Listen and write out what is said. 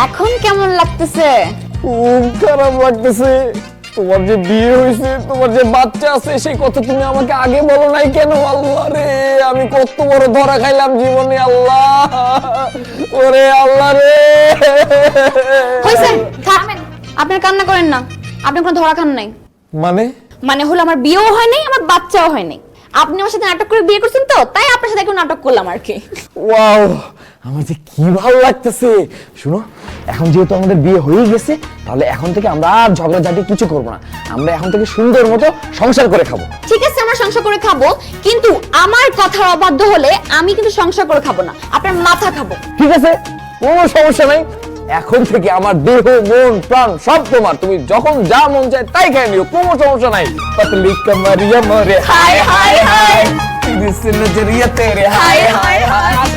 এখন কেমন লাগতেছে? খুব খারাপ লাগতেছে। তোমার যে বিয়ে হয়েছে, তোমার যে বাচ্চা আছে, সেই কথা তুমি আমাকে আগে বলো নাই কেন? আল্লাহ রে, আমি কত বড় ধরা খাইলাম জীবনে। আল্লাহ, ওরে আল্লাহ রে। হইছে, থামেন। আপনার কান্না করেন না, আপনি কোনো ধরা খান নাই। মানে হলো আমার বিয়েও হয় নাই, আমার বাচ্চাও হয় নাই। আপনি আমার সাথে নাটক করে বিয়ে করছেন তো, তাই আপনার সাথে একটু নাটক করলাম আর কি। ওয়াও, আমার যে কি ভালো লাগতেছে। শুনো, এখন যেহেতু আমাদের বিয়ে হয়ে গেছে, তাহলে এখন থেকে আমরা আর ঝগড়াঝাটি কিছু করবো না। আমরা এখন থেকে সুন্দর মতো সংসার করে খাবো। ঠিক আছে, আমরা সংসার করে খাবো, কিন্তু আমার কথার অবাধ্য হলে আমি কিন্তু সংসার করে খাবো না, আপনার মাথা খাবো। ঠিক আছে, কোনো সমস্যা নাই। এখন থেকে আমার দেহ, মন, প্রাণ সব তোমার। তুমি যখন যা মন চায় তাই খাই নিও, কোনো সমস্যা নাই। পতলি কমরিয়া মরে হায় হায় হায়, तेरी से नजरिया तेरे हाय हाय हाय।